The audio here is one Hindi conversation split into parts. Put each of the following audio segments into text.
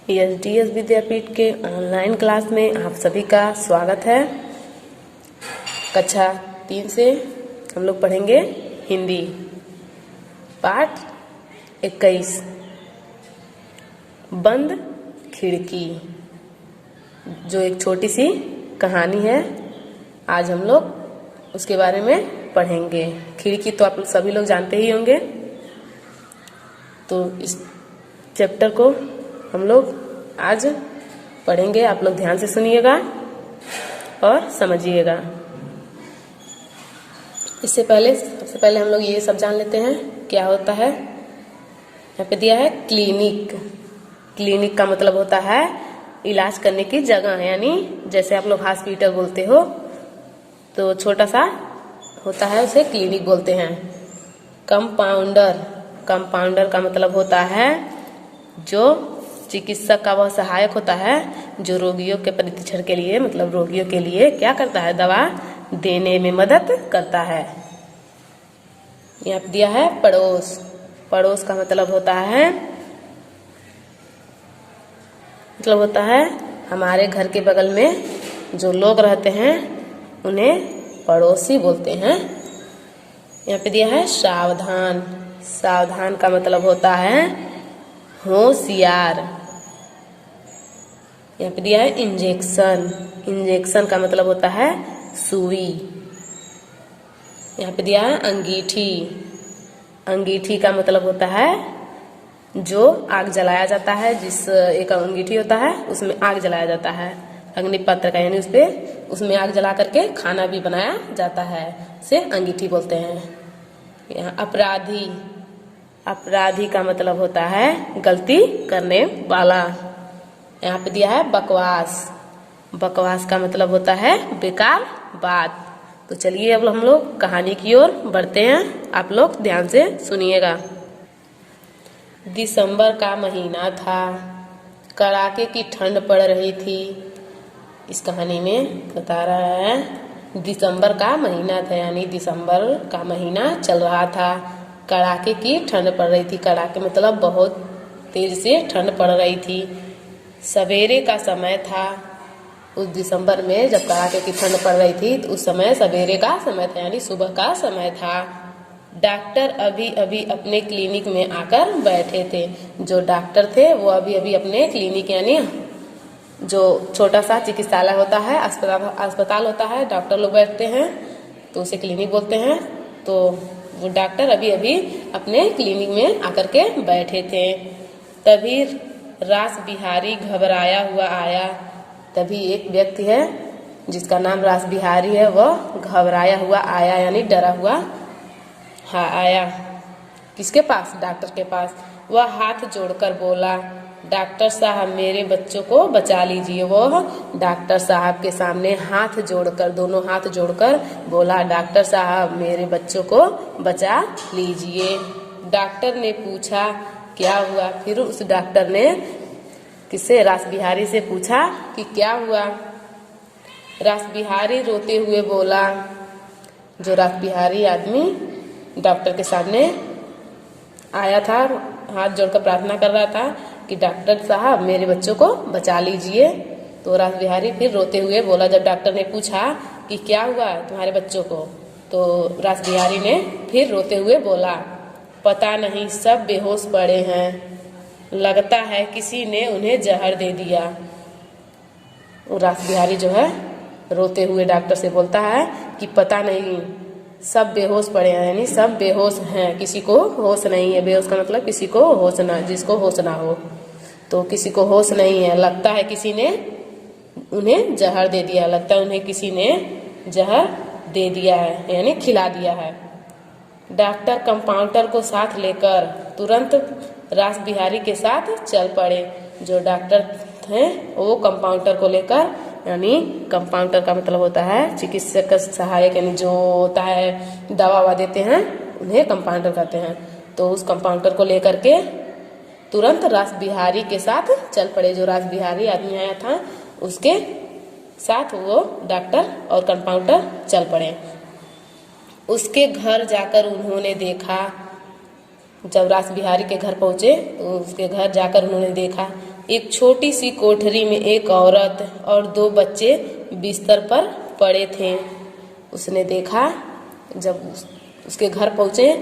एसडीएस विद्यापीठ के ऑनलाइन क्लास में आप सभी का स्वागत है। कक्षा 3 से हम लोग पढ़ेंगे हिंदी पाठ 21 बंद खिड़की, जो एक छोटी सी कहानी है। आज हम लोग उसके बारे में पढ़ेंगे। खिड़की तो आप सभी लोग जानते ही होंगे, तो इस चैप्टर को हम लोग आज पढ़ेंगे। आप लोग ध्यान से सुनिएगा और समझिएगा। सबसे पहले हम लोग ये सब जान लेते हैं क्या होता है। यहाँ पे दिया है क्लिनिक। क्लिनिक का मतलब होता है इलाज करने की जगह, यानी जैसे आप लोग हॉस्पिटल बोलते हो तो छोटा सा होता है, उसे क्लिनिक बोलते हैं। कंपाउंडर, कंपाउंडर का मतलब होता है जो चिकित्सक का वह सहायक होता है, जो रोगियों के परीक्षण के लिए, मतलब रोगियों के लिए क्या करता है, दवा देने में मदद करता है। यहाँ पे दिया है पड़ोस। पड़ोस का मतलब होता है हमारे घर के बगल में जो लोग रहते हैं उन्हें पड़ोसी बोलते हैं। यहाँ पे दिया है सावधान। सावधान का मतलब होता है होशियार। यहाँ पे दिया है इंजेक्शन। इंजेक्शन का मतलब होता है सुई। यहाँ पे दिया है अंगीठी। अंगीठी का मतलब होता है जो आग जलाया जाता है, जिस एक अंगीठी होता है उसमें आग जलाया जाता है, अग्निपत्र का, यानी उसमें आग जला करके खाना भी बनाया जाता है, उसे अंगीठी बोलते हैं। यहाँ अपराधी। अपराधी का मतलब होता है गलती करने वाला। यहाँ पे दिया है बकवास। बकवास का मतलब होता है बेकार बात। तो चलिए अब हम लोग कहानी की ओर बढ़ते हैं। आप लोग ध्यान से सुनिएगा। दिसंबर का महीना था, कड़ाके की ठंड पड़ रही थी। इस कहानी में बता रहा है दिसंबर का महीना था, यानी दिसंबर का महीना चल रहा था। कड़ाके की ठंड पड़ रही थी। कड़ाके मतलब बहुत तेज से ठंड पड़ रही थी। सवेरे का समय था। उस दिसंबर में जब कड़ाके की ठंड पड़ रही थी तो उस समय सवेरे का समय था, यानी सुबह का समय था। डॉक्टर अभी अभी अपने क्लिनिक में आकर बैठे थे। जो डॉक्टर थे वो अभी अभी अपने क्लिनिक, यानी जो छोटा सा चिकित्सालय होता है, अस्पताल होता है, डॉक्टर लोग बैठते हैं तो उसे क्लिनिक बोलते हैं। तो वो डॉक्टर अभी अभी अपने क्लिनिक में आकर के बैठे थे। तभी रास बिहारी घबराया हुआ आया। तभी एक व्यक्ति है जिसका नाम रास बिहारी है, वह घबराया हुआ आया, यानी डरा हुआ आया। किसके पास? डॉक्टर के पास। वह हाथ जोड़कर बोला, डॉक्टर साहब मेरे बच्चों को बचा लीजिए। वह डॉक्टर साहब के सामने हाथ जोड़कर, दोनों हाथ जोड़कर बोला, डॉक्टर साहब मेरे बच्चों को बचा लीजिए। डॉक्टर ने पूछा क्या हुआ? फिर उस डॉक्टर ने किससे? रास बिहारी से पूछा कि क्या हुआ? रास बिहारी रोते हुए बोला। जो रास बिहारी आदमी डॉक्टर के सामने आया था, हाथ जोड़कर प्रार्थना कर रहा था कि डॉक्टर साहब मेरे बच्चों को बचा लीजिए। तो रास बिहारी फिर रोते हुए बोला, जब डॉक्टर ने पूछा कि क्या हुआ तुम्हारे बच्चों को, तो रास बिहारी ने फिर रोते हुए बोला, पता नहीं, सब बेहोश पड़े हैं, लगता है किसी ने उन्हें जहर दे दिया। रास बिहारी जो है रोते हुए डॉक्टर से बोलता है कि पता नहीं, सब बेहोश पड़े हैं, यानी सब बेहोश हैं, किसी को होश नहीं है। बेहोश का मतलब किसी को होश ना, जिसको होश ना हो। तो किसी को होश नहीं है, लगता है किसी ने उन्हें जहर दे दिया, लगता है उन्हें किसी ने जहर दे दिया है, यानी खिला दिया है। डॉक्टर कंपाउंडर को साथ लेकर तुरंत रास बिहारी के साथ चल पड़े। जो डॉक्टर थे वो कंपाउंडर को लेकर, यानी कंपाउंडर का मतलब होता है चिकित्सक का सहायक, यानी जो होता है दवा ववा देते हैं उन्हें कंपाउंडर कहते हैं। तो उस कंपाउंडर को लेकर के तुरंत रास बिहारी के साथ चल पड़े। जो रास बिहारी आदमी आया था उसके साथ वो डॉक्टर और कंपाउंडर चल पड़े। उसके घर जाकर उन्होंने देखा, जब रास बिहारी के घर पहुंचे तो उसके घर जाकर उन्होंने देखा एक छोटी सी कोठरी में एक औरत और 2 बच्चे बिस्तर पर पड़े थे। उसने देखा, जब उसके घर पहुंचे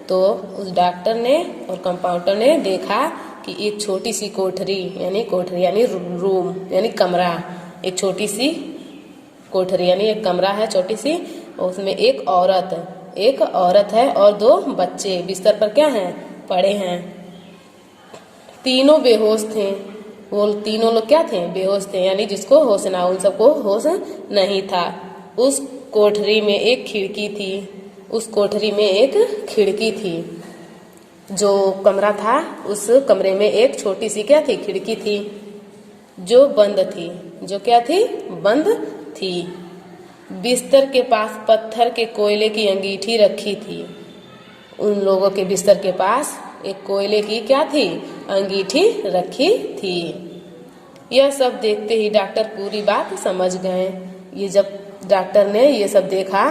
तो उस डॉक्टर ने और कंपाउंडर ने देखा कि एक छोटी सी कोठरी यानी रूम यानी कमरा, एक छोटी सी कोठरी यानी एक कमरा है छोटी सी, और उसमें एक औरत है और 2 बच्चे बिस्तर पर क्या हैं, पड़े हैं। तीनों बेहोश थे। वो तीनों लोग क्या थे, बेहोश थे, यानी जिसको होश ना, उन सबको होश नहीं था। उस कोठरी में एक खिड़की थी। जो कमरा था उस कमरे में एक छोटी सी क्या थी, खिड़की थी जो बंद थी, जो क्या थी, बंद थी। बिस्तर के पास पत्थर के कोयले की अंगीठी रखी थी। उन लोगों के बिस्तर के पास एक कोयले की क्या थी, अंगीठी रखी थी। यह सब देखते ही डॉक्टर पूरी बात समझ गए। ये जब डॉक्टर ने ये सब देखा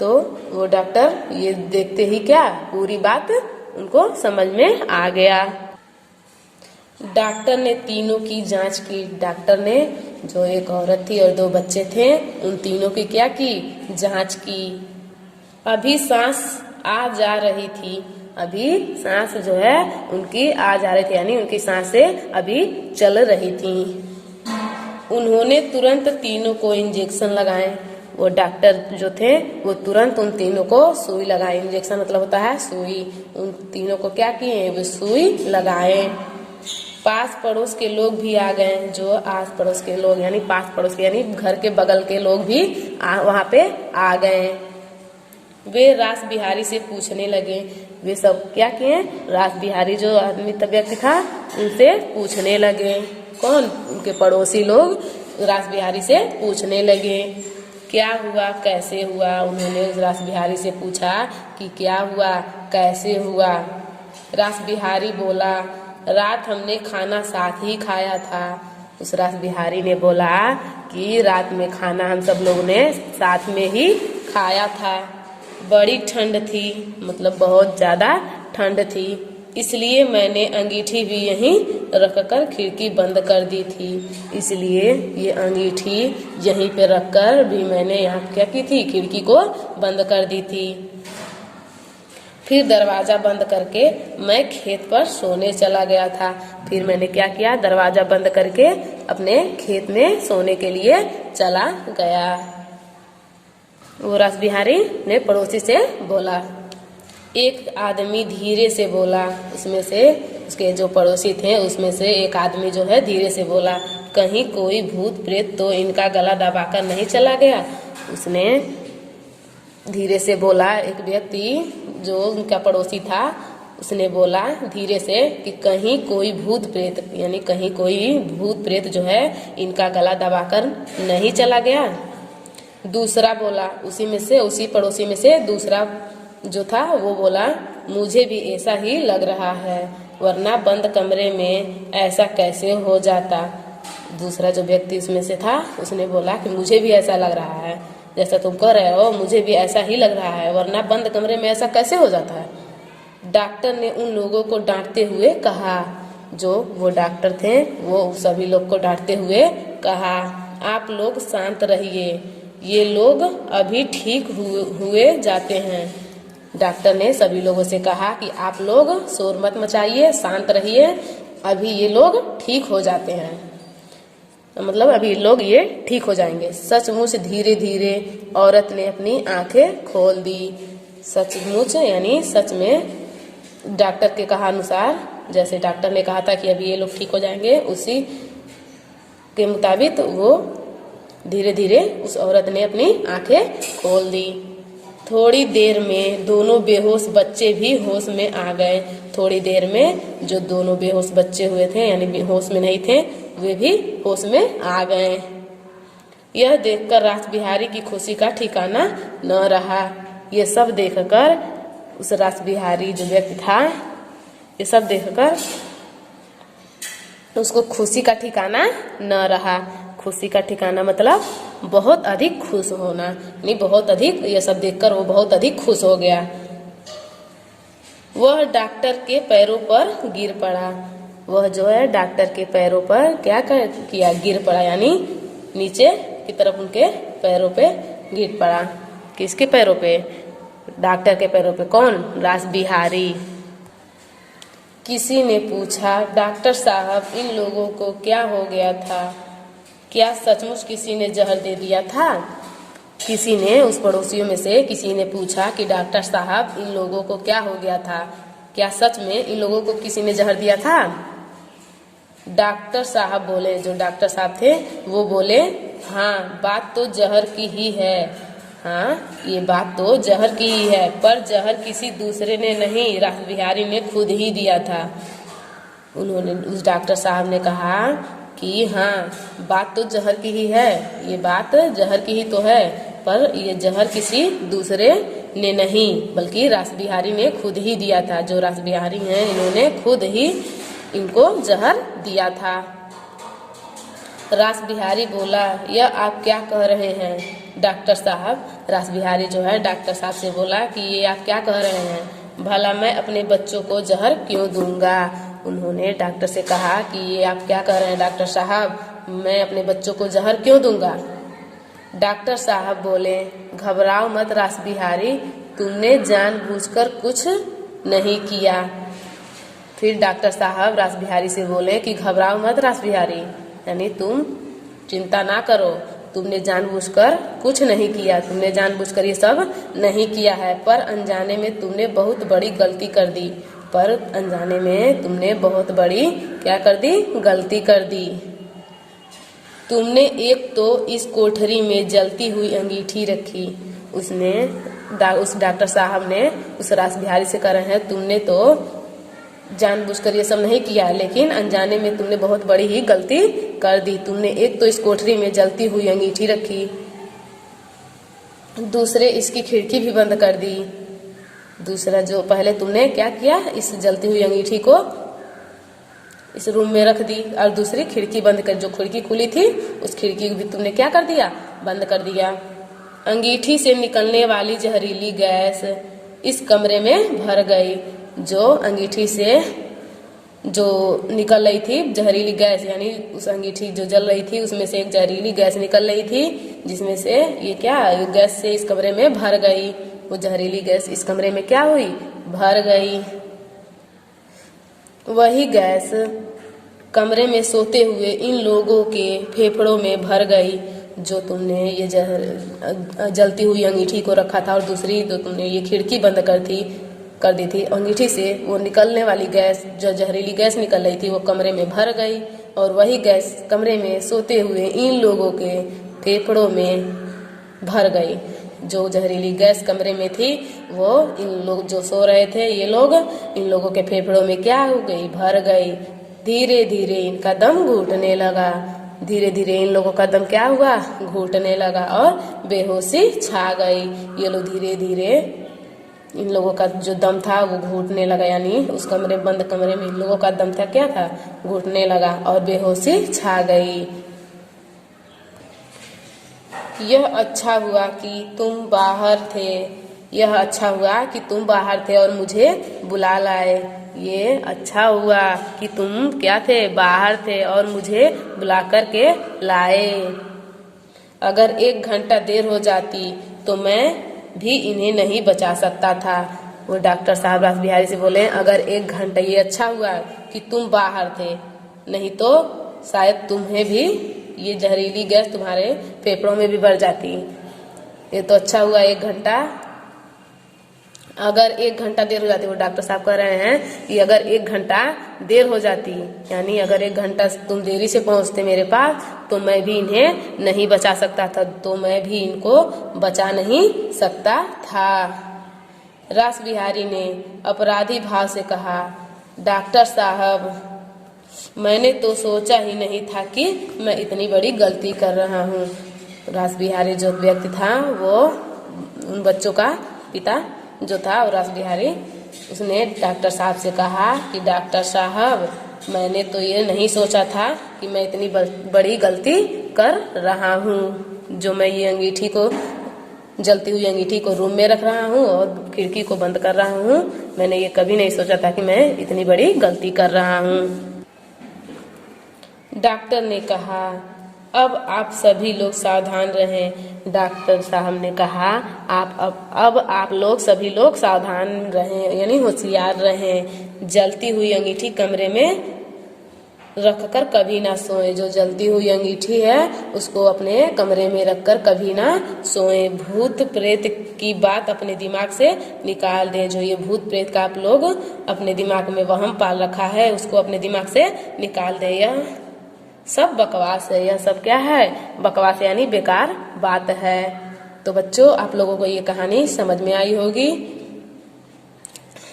तो वो डॉक्टर ये देखते ही क्या, पूरी बात उनको समझ में आ गया। डॉक्टर ने तीनों की जांच की। डॉक्टर ने जो एक औरत थी और 2 बच्चे थे, उन तीनों की क्या की, जांच की। अभी सांस आ जा रही थी। अभी सांस जो है उनकी आ जा रही थी, यानी उनकी सांसें अभी चल रही थी। उन्होंने तुरंत तीनों को इंजेक्शन लगाए। वो डॉक्टर जो थे वो तुरंत उन तीनों को सुई लगाए। इंजेक्शन मतलब होता है सुई। उन तीनों को क्या किए, वो सुई लगाए। पास पड़ोस के लोग भी आ गए। जो आस पड़ोस के लोग यानी पास पड़ोस के यानी घर के बगल के लोग भी वहाँ पे आ गए। वे रास बिहारी से पूछने लगे। वे सब क्या किए, रास बिहारी जो आदमी तबीयत था उनसे पूछने लगे। कौन, उनके पड़ोसी लोग रास बिहारी से पूछने लगे क्या हुआ, कैसे हुआ। उन्होंने उस रास बिहारी से पूछा कि क्या हुआ, कैसे हुआ। रास बिहारी बोला, रात हमने खाना साथ ही खाया था। उस रास बिहारी ने बोला कि रात में खाना हम सब लोगों ने साथ में ही खाया था। बड़ी ठंड थी, मतलब बहुत ज्यादा ठंड थी, इसलिए मैंने अंगीठी भी यहीं रखकर खिड़की बंद कर दी थी। इसलिए ये अंगीठी यहीं पे रखकर भी मैंने यहाँ क्या की थी, खिड़की को बंद कर दी थी। फिर दरवाजा बंद करके मैं खेत पर सोने चला गया था। फिर मैंने क्या किया, दरवाजा बंद करके अपने खेत में सोने के लिए चला गया। वो रास बिहारी ने पड़ोसी से बोला। एक आदमी धीरे से बोला। उसमें से उसके जो पड़ोसी थे उसमें से एक आदमी जो है धीरे से बोला, कहीं कोई भूत प्रेत तो इनका गला दबाकर नहीं चला गया। उसने धीरे से बोला। एक व्यक्ति जो उनका पड़ोसी था उसने बोला धीरे से कि कहीं कोई भूत प्रेत यानी कहीं कोई भूत प्रेत जो है इनका गला दबाकर नहीं चला गया। दूसरा बोला, उसी पड़ोसी में से दूसरा जो था वो बोला, मुझे भी ऐसा ही लग रहा है, वरना बंद कमरे में ऐसा कैसे हो जाता। दूसरा जो व्यक्ति उसमें से था उसने बोला कि मुझे भी ऐसा लग रहा है, जैसा तुम कह रहे हो मुझे भी ऐसा ही लग रहा है, वरना बंद कमरे में ऐसा कैसे हो जाता है। डॉक्टर ने उन लोगों को डांटते हुए कहा, जो वो डॉक्टर थे वो सभी लोग को डांटते हुए कहा, आप लोग शांत रहिए, ये लोग अभी ठीक हुए जाते हैं। डॉक्टर ने सभी लोगों से कहा कि आप लोग शोर मत मचाइए, शांत रहिए, अभी ये लोग ठीक हो जाते हैं, मतलब अभी लोग ये ठीक हो जाएंगे। सचमुच धीरे धीरे औरत ने अपनी आंखें खोल दी। सचमुच यानी सच में डॉक्टर के कहा अनुसार, जैसे डॉक्टर ने कहा था कि अभी ये लोग ठीक हो जाएंगे, उसी के मुताबिक वो धीरे धीरे उस औरत ने अपनी आंखें खोल दी। थोड़ी देर में दोनों बेहोश बच्चे भी होश में आ गए। थोड़ी देर में जो दोनों बेहोश बच्चे हुए थे यानी होश में नहीं थे वे भी होश में आ गए। यह देखकर रास बिहारी की खुशी का ठिकाना न रहा। ये सब देखकर उस रास बिहारी जो व्यक्ति था, ये सब देखकर उसको खुशी का ठिकाना न रहा। खुशी का ठिकाना मतलब बहुत अधिक खुश होना, नहीं बहुत अधिक, ये सब देखकर वो बहुत अधिक खुश हो गया। वह डॉक्टर के पैरों पर गिर पड़ा। वह जो है डॉक्टर के पैरों पर क्या किया, गिर पड़ा, यानी नीचे की तरफ उनके पैरों पे गिर पड़ा। किसके पैरों पे? डॉक्टर के पैरों पे। कौन? रासबिहारी। किसी ने पूछा, डॉक्टर साहब इन लोगों को क्या हो गया था? क्या सचमुच किसी ने जहर दे दिया था? किसी ने, उस पड़ोसियों में से किसी ने पूछा कि डॉक्टर साहब इन लोगों को क्या हो गया था? क्या सच में इन लोगों को किसी ने जहर दिया था? डॉक्टर साहब बोले, जो डॉक्टर साहब थे वो बोले, हाँ बात तो जहर की ही है। हाँ, ये बात तो जहर की ही है, पर जहर किसी दूसरे ने नहीं, रासबिहारी ने खुद ही दिया था। उन्होंने, उस डॉक्टर साहब ने कहा कि हाँ बात तो जहर की ही है, ये बात जहर की ही तो है, पर ये जहर किसी दूसरे ने नहीं, बल्कि रासबिहारी ने खुद ही दिया था। जो रासबिहारी हैं इन्होंने खुद ही इनको जहर दिया था। रासबिहारी बोला, यह आप क्या कह रहे हैं डॉक्टर साहब? रासबिहारी जो है डॉक्टर साहब से बोला कि ये आप क्या कह रहे हैं? भला मैं अपने बच्चों को जहर क्यों दूंगा? उन्होंने डॉक्टर से कहा कि ये आप क्या कह रहे हैं डॉक्टर साहब, मैं अपने बच्चों को जहर क्यों दूंगा? डॉक्टर साहब बोले, घबराओ मत रासबिहारी, तुमने जानबूझकर कुछ नहीं किया। फिर डॉक्टर साहब रासबिहारी से बोले कि घबराओ मत रासबिहारी, यानी तुम चिंता ना करो, तुमने जानबूझकर कुछ नहीं किया, तुमने जानबूझकर ये सब नहीं किया है, पर अनजाने में तुमने बहुत बड़ी गलती कर दी। पर अनजाने में तुमने बहुत बड़ी क्या कर दी? गलती कर दी। तुमने एक तो इस कोठरी में जलती हुई अंगीठी रखी। उसने, उस डॉक्टर साहब ने उस रासबिहारी से कह रहे हैं, तुमने तो जानबूझकर ये सब नहीं किया, लेकिन अनजाने में तुमने बहुत बड़ी ही गलती कर दी। तुमने एक तो इस कोठरी में जलती हुई अंगीठी रखी, दूसरे इसकी खिड़की भी बंद कर दी। दूसरा, जो पहले तुमने क्या किया, इस जलती हुई अंगीठी को इस रूम में रख दी, और दूसरी खिड़की बंद कर, जो खिड़की खुली थी उस खिड़की को भी तुमने क्या कर दिया? बंद कर दिया। अंगीठी से निकलने वाली जहरीली गैस इस कमरे में भर गई। जो अंगीठी से जो निकल रही थी जहरीली गैस, यानी उस अंगीठी जो जल रही थी उसमें से एक जहरीली गैस निकल रही थी, जिसमें से ये क्या, गैस से इस कमरे में भर गई। वो जहरीली गैस इस कमरे में क्या हुई? भर गई। वही गैस कमरे में सोते हुए इन लोगों के फेफड़ों में भर गई। जो तुमने ये जलती हुई अंगीठी को रखा था, और दूसरी जो तुमने ये खिड़की बंद कर दी थी, अंगीठी से वो निकलने वाली गैस, जो जहरीली गैस निकल रही थी, वो कमरे में भर गई, और वही गैस कमरे में सोते हुए इन लोगों के फेफड़ों में भर गई। जो जहरीली गैस कमरे में थी वो इन लोग जो सो रहे थे, ये लोग, इन लोगों के फेफड़ों में क्या हो गई? भर गई। धीरे धीरे इनका दम घुटने लगा। धीरे धीरे इन लोगों का दम क्या हुआ? घुटने लगा, और बेहोशी छा गई। ये लोग धीरे धीरे, इन लोगों का जो दम था वो घुटने लगा, यानी उस बंद कमरे में इन लोगों का दम था, क्या था? घुटने लगा, और बेहोशी छा गई। यह अच्छा हुआ कि तुम बाहर थे, यह अच्छा हुआ कि तुम बाहर थे और मुझे बुला लाए। ये अच्छा हुआ कि तुम क्या थे? बाहर थे और मुझे बुला कर के लाए। अगर 1 घंटा देर हो जाती तो मैं भी इन्हें नहीं बचा सकता था। वो डॉक्टर साहब रासबिहारी से बोले, अगर 1 घंटा, ये अच्छा हुआ कि तुम बाहर थे, नहीं तो शायद तुम्हें भी ये जहरीली गैस तुम्हारे फेफड़ों में भी भर जाती। ये तो अच्छा हुआ 1 घंटा। अगर 1 घंटा देर हो जाती, वो डॉक्टर साहब कह रहे हैं कि अगर 1 घंटा देर हो जाती, यानी अगर 1 घंटा तुम देरी से पहुंचते मेरे पास, तो मैं भी इन्हें नहीं बचा सकता था, तो मैं भी इनको बचा नहीं सकता था। रासबिहारी ने अपराधी भाव से कहा, डॉक्टर साहब, मैंने तो सोचा ही नहीं था कि मैं इतनी बड़ी गलती कर रहा हूँ। रासबिहारी जो व्यक्ति था, वो उन बच्चों का पिता जो था, और रासबिहारी, उसने डॉक्टर साहब से कहा कि डॉक्टर साहब, मैंने तो ये नहीं सोचा था कि मैं इतनी बड़ी गलती कर रहा हूँ। जो मैं ये अंगीठी को, जलती हुई अंगीठी को रूम में रख रहा हूँ और खिड़की को बंद कर रहा हूँ, मैंने ये कभी नहीं सोचा था कि मैं इतनी बड़ी गलती कर रहा हूँ। डॉक्टर ने कहा अब आप सभी लोग सावधान रहें। डॉक्टर साहब ने कहा अब आप लोग सभी लोग सावधान रहें, यानी होशियार रहें। जलती हुई अंगीठी कमरे में रखकर कभी ना सोएं। जो जलती हुई अंगीठी है उसको अपने कमरे में रखकर कभी ना सोएं। भूत प्रेत की बात अपने दिमाग से निकाल दें। जो ये भूत प्रेत का आप लोग अपने दिमाग में वहम पाल रखा है उसको अपने दिमाग से निकाल दें। यह सब बकवास है। यह सब क्या है? बकवास यानी बेकार बात है। तो बच्चों आप लोगों को ये कहानी समझ में आई होगी,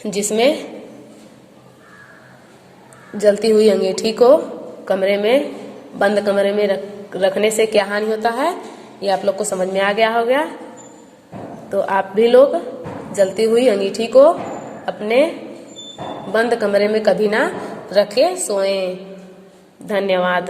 जिसमें जलती हुई अंगीठी को कमरे में बंद कमरे में रखने से क्या हानि होता है, ये आप लोग को समझ में आ गया होगा। तो आप भी लोग जलती हुई अंगीठी को अपने बंद कमरे में कभी ना रखे सोएं। धन्यवाद।